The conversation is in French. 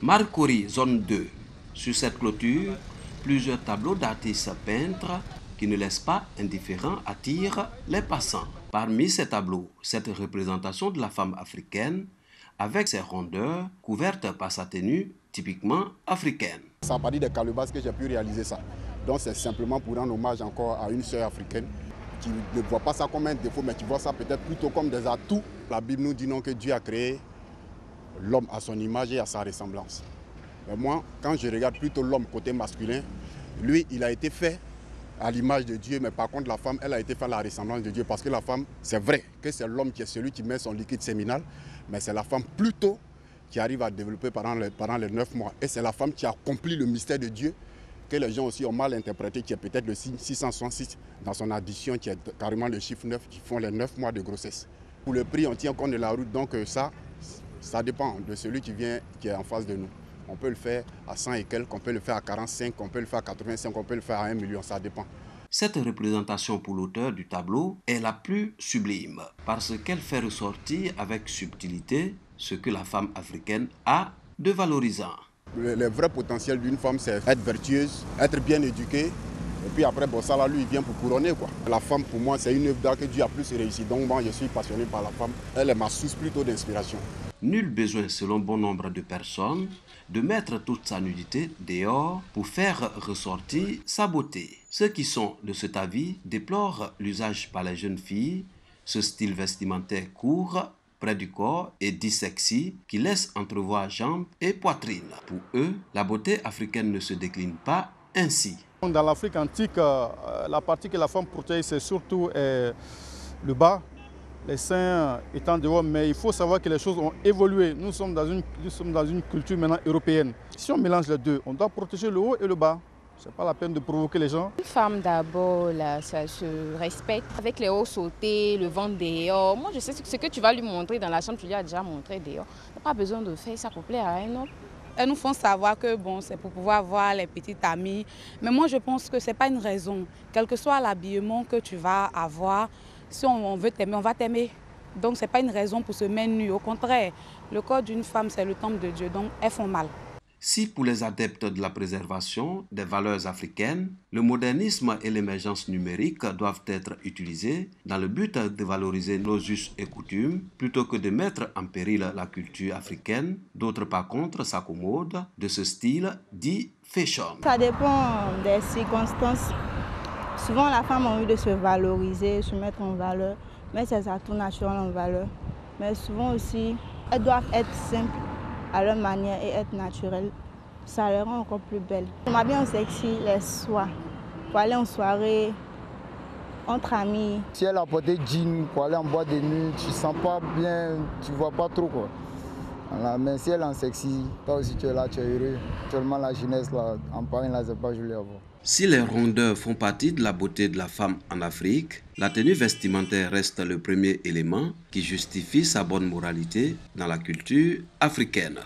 Marcory, zone 2. Sur cette clôture, plusieurs tableaux d'artistes peintres qui ne laissent pas indifférents attirent les passants. Parmi ces tableaux, cette représentation de la femme africaine avec ses rondeurs couvertes par sa tenue typiquement africaine. C'est à partir des calebasses que j'ai pu réaliser ça. Donc c'est simplement pour rendre hommage encore à une sœur africaine qui ne voit pas ça comme un défaut, mais qui voit ça peut-être plutôt comme des atouts. La Bible nous dit non que Dieu a créé l'homme à son image et à sa ressemblance. Mais moi, quand je regarde plutôt l'homme côté masculin, lui, il a été fait à l'image de Dieu, mais par contre la femme, elle a été faite à la ressemblance de Dieu. Parce que la femme, c'est vrai que c'est l'homme qui est celui qui met son liquide séminal, mais c'est la femme plutôt qui arrive à développer pendant les 9 mois. Et c'est la femme qui accomplit le mystère de Dieu, que les gens aussi ont mal interprété, qui est peut-être le signe 666 dans son addition, qui est carrément le chiffre 9, qui font les 9 mois de grossesse. Pour le prix, on tient compte de la route, donc ça dépend de celui qui est en face de nous. On peut le faire à 100 et quelques, on peut le faire à 45, on peut le faire à 85, on peut le faire à 1 million, ça dépend. Cette représentation pour l'auteur du tableau est la plus sublime parce qu'elle fait ressortir avec subtilité ce que la femme africaine a de valorisant. Le vrai potentiel d'une femme, c'est être vertueuse, être bien éduquée. Et puis après, bon, ça là, lui, il vient pour couronner, quoi. La femme, pour moi, c'est une œuvre d'art que Dieu a plus réussi. Donc moi, je suis passionné par la femme. Elle est ma source plutôt d'inspiration. Nul besoin, selon bon nombre de personnes, de mettre toute sa nudité dehors pour faire ressortir sa beauté. Ceux qui sont de cet avis déplorent l'usage par les jeunes filles, ce style vestimentaire court, près du corps et dit sexy, qui laisse entrevoir jambes et poitrine. Pour eux, la beauté africaine ne se décline pas ainsi. Dans l'Afrique antique, la partie que la femme protège, c'est surtout le bas, les seins étant dehors, mais il faut savoir que les choses ont évolué. Nous sommes dans une culture maintenant européenne. Si on mélange les deux, on doit protéger le haut et le bas. Ce n'est pas la peine de provoquer les gens. Une femme d'abord, ça se respecte. Avec les hauts sautés, le ventre dehors. Moi, je sais ce que tu vas lui montrer dans la chambre, tu lui as déjà montré dehors. Tu n'as pas besoin de faire ça pour plaire à un homme. Elles nous font savoir que bon, c'est pour pouvoir voir les petites amies. Mais moi, je pense que ce n'est pas une raison. Quel que soit l'habillement que tu vas avoir, si on veut t'aimer, on va t'aimer. Donc, ce n'est pas une raison pour se mettre nu. Au contraire, le corps d'une femme, c'est le temple de Dieu. Donc, elles font mal. Si pour les adeptes de la préservation des valeurs africaines, le modernisme et l'émergence numérique doivent être utilisés dans le but de valoriser nos us et coutumes, plutôt que de mettre en péril la culture africaine, d'autres par contre s'accommodent de ce style dit fashion. Ça dépend des circonstances. Souvent, la femme a envie de se valoriser, se mettre en valeur, mettre ses atouts naturels en valeur. Mais souvent aussi, elles doivent être simples à leur manière et être naturelles. Ça les rend encore plus belles. Je m'habille en sexy les soirs, pour aller en soirée, entre amis. Si elle a porté jean pour aller en boîte de nuit, tu ne sens pas bien, tu ne vois pas trop, quoi. Voilà, mais si elle est en sexy, toi aussi tu es là, tu es heureux. Actuellement la jeunesse là, en Paris là, c'est pas joli à voir. Si les rondeurs font partie de la beauté de la femme en Afrique, la tenue vestimentaire reste le premier élément qui justifie sa bonne moralité dans la culture africaine.